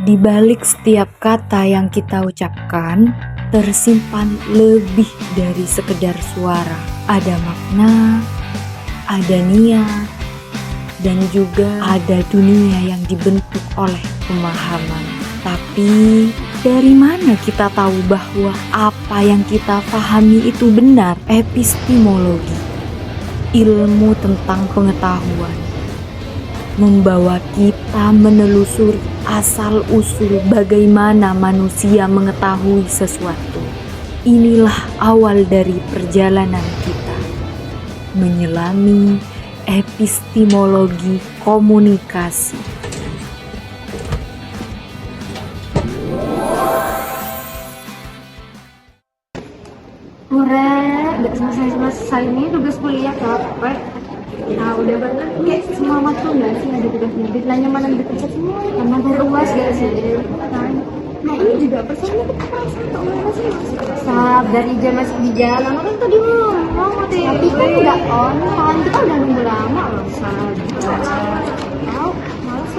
Di balik setiap kata yang kita ucapkan, tersimpan lebih dari sekedar suara. Ada makna, ada niat, dan juga ada dunia yang dibentuk oleh pemahaman. Tapi, dari mana kita tahu bahwa apa yang kita pahami itu benar? Epistemologi, ilmu tentang pengetahuan, membawa kita menelusuri asal-usul bagaimana manusia mengetahui sesuatu. Inilah awal dari perjalanan kita menyelami epistemologi komunikasi. Udah selesai nih tugas kuliah capek. Nah udah banget kayak semua matkul nggak sih ada tugasnya? Deadline mana deket semua? Sama dari UAS gak sih? Nah ini juga persoalannya kita merasa atau mana sih? Saat dari jam masih di jalan kan tadi ngomong tapi kan nggak on, soalnya kita udah nunggu lama loh. Tahu malas.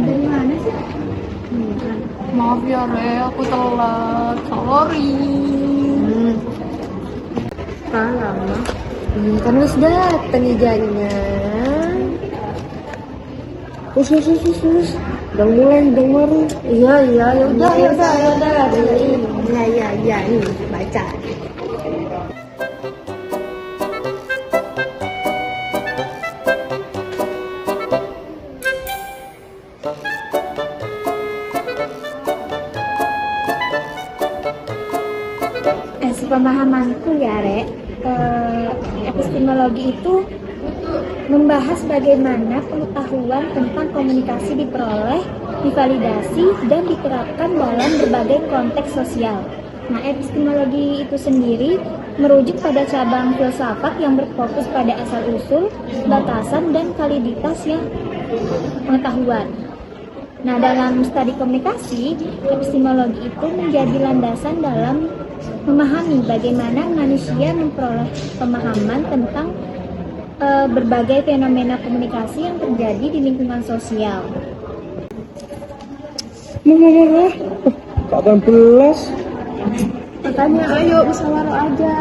Dari mana sih? Maaf ya Re, aku telat. Sorry. Kan lama. Kan harus datang ijazahnya. Us. Udah mulai. Iya, ya udah. Iya, ini baca. Pemahamanku ya Rek, epistemologi itu membahas bagaimana pengetahuan tentang komunikasi diperoleh, divalidasi, dan diterapkan dalam berbagai konteks sosial. Nah, epistemologi itu sendiri merujuk pada cabang filsafat yang berfokus pada asal-usul, batasan, dan validitas yang pengetahuan. Nah, dalam studi komunikasi, epistemologi itu menjadi landasan dalam memahami bagaimana manusia memperoleh pemahaman tentang berbagai fenomena komunikasi yang terjadi di lingkungan sosial. Tak belas. Makanya ayo musyawarah aja.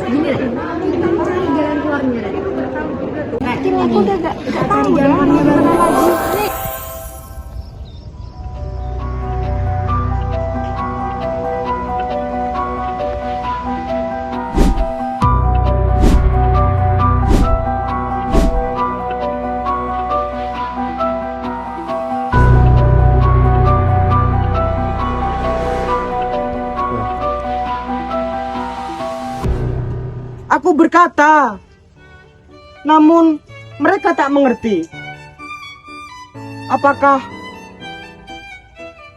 Gini deh, kita cari jalan keluarnya deh. Nah, aku udah gak tahu jalan keluarnya bareng lagi. Aku berkata, namun mereka tak mengerti. Apakah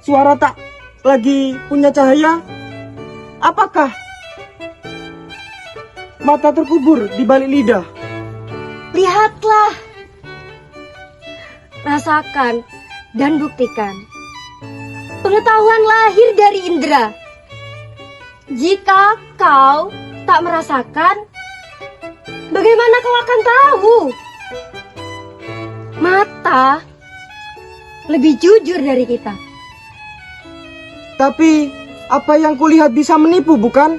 suara tak lagi punya cahaya? Apakah mata terkubur di balik lidah? Lihatlah, rasakan, dan buktikan. Pengetahuan lahir dari indera. Jika kau tak merasakan, bagaimana kau akan tahu? Mata lebih jujur dari kita. Tapi apa yang kulihat bisa menipu, bukan?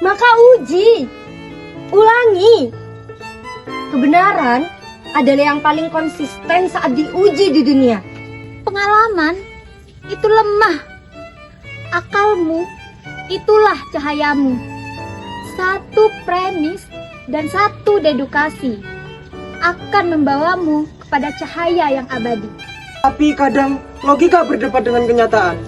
Maka uji, ulangi. Kebenaran adalah yang paling konsisten saat diuji di dunia. Pengalaman itu lemah. Akalmu itulah cahayamu. Satu premis dan satu dedukasi akan membawamu kepada cahaya yang abadi. Tapi kadang logika berdebat dengan kenyataan.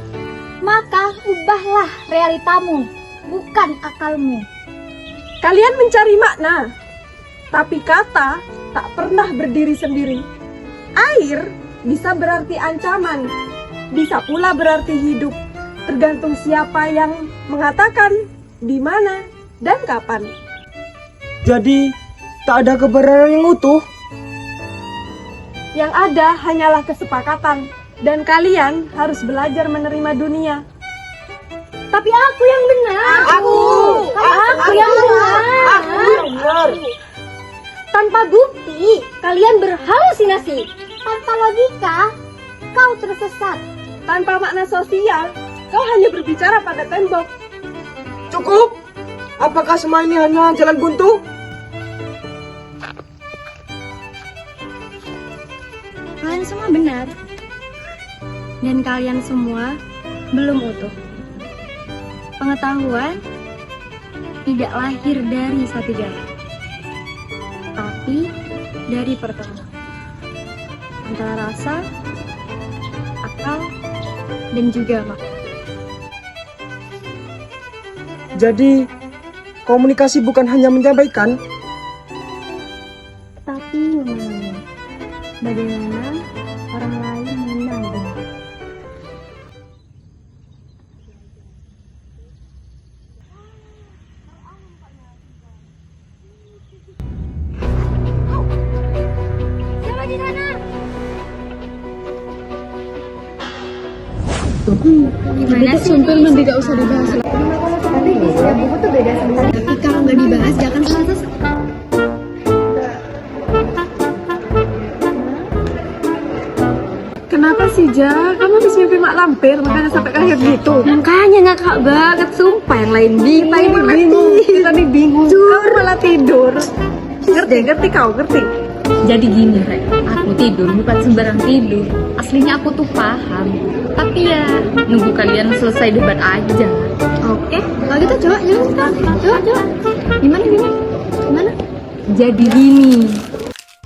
Maka ubahlah realitamu, bukan akalmu. Kalian mencari makna, tapi kata tak pernah berdiri sendiri. Air bisa berarti ancaman, bisa pula berarti hidup. Tergantung siapa yang mengatakan, di mana, dan kapan. Jadi, tak ada kebenaran yang utuh. Yang ada hanyalah kesepakatan, dan kalian harus belajar menerima dunia. Tapi aku yang benar. Aku yang benar. Tanpa bukti, kalian berhalusinasi. Tanpa logika, kau tersesat. Tanpa makna sosial, kau hanya berbicara pada tembok. Cukup! Apakah semua ini hanya jalan buntu? Kalian semua benar. Dan kalian semua belum utuh. Pengetahuan tidak lahir dari satu jalan, tapi dari pertemuan antara rasa, akal, dan juga makna. Jadi, komunikasi bukan hanya menyampaikan, Tapi memahami bagaimana orang lain menanggung. Siapa di sana? Gimana sih? Sumpah lebih gak usah dibahas. Tapi di setiap buku tuh beda sama. Tapi kalau nggak dibahas, jangan selesai. Kenapa sih, Ja? Kamu habis mimpi mak lampir, makanya sampai kayak gitu. Makanya ngakak banget, sumpah yang lain Kita ini bingung, kita ini bingung. Kamu malah tidur. Ngerti kau, ngerti? Jadi gini, Rek, aku tidur bukan sembarang tidur. Aslinya aku tuh paham. Tapi ya, nunggu kalian selesai debat aja. Oke, kalau gitu coba sekarang. Coba. Gimana? Jadi gini.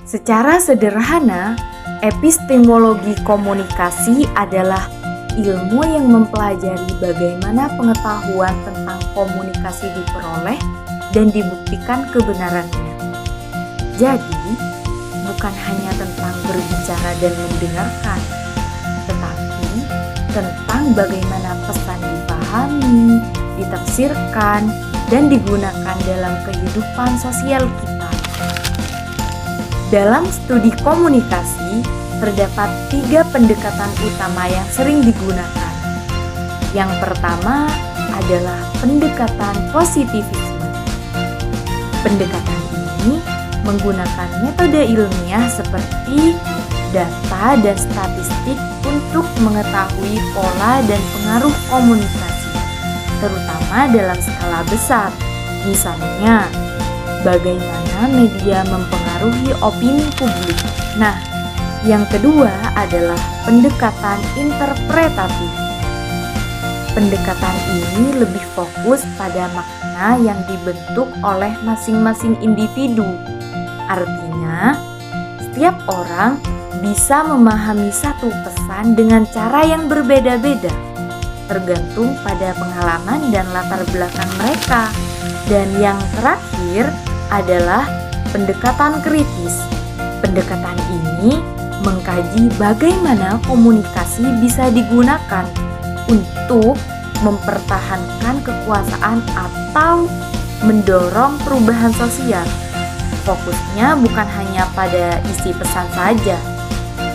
Secara sederhana, epistemologi komunikasi adalah ilmu yang mempelajari bagaimana pengetahuan tentang komunikasi diperoleh dan dibuktikan kebenarannya. Jadi, bukan hanya tentang berbicara dan mendengarkan, tetapi tentang bagaimana pesan dipahami, ditafsirkan, dan digunakan dalam kehidupan sosial kita. Dalam studi komunikasi, terdapat 3 pendekatan utama yang sering digunakan. Yang pertama adalah pendekatan positivisme. Pendekatan ini menggunakan metode ilmiah seperti data dan statistik untuk mengetahui pola dan pengaruh komunikasi, terutama dalam skala besar. Misalnya, bagaimana media mempengaruhi opini publik. Nah, yang kedua adalah pendekatan interpretatif. Pendekatan ini lebih fokus pada makna yang dibentuk oleh masing-masing individu. Artinya, setiap orang bisa memahami satu pesan dengan cara yang berbeda-beda, tergantung pada pengalaman dan latar belakang mereka. Dan yang terakhir adalah pendekatan kritis. Pendekatan ini mengkaji bagaimana komunikasi bisa digunakan untuk mempertahankan kekuasaan atau mendorong perubahan sosial. Fokusnya bukan hanya pada isi pesan saja,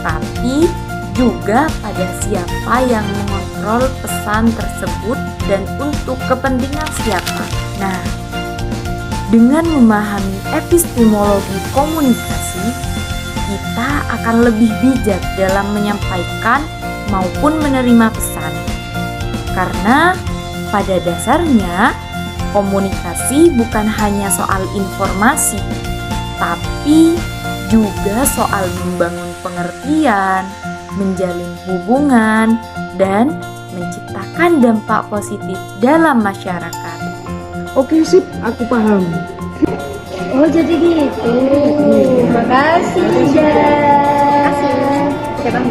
tapi juga pada siapa yang mengontrol pesan tersebut dan untuk kepentingan siapa. Nah, dengan memahami epistemologi komunikasi, kita akan lebih bijak dalam menyampaikan maupun menerima pesan. Karena pada dasarnya, komunikasi bukan hanya soal informasi, tapi juga soal membangun pengertian, menjalin hubungan, dan menciptakan dampak positif dalam masyarakat. oke sip, aku paham. Oh, jadi gitu. Makasih, Ja. Makasih. Siapa yang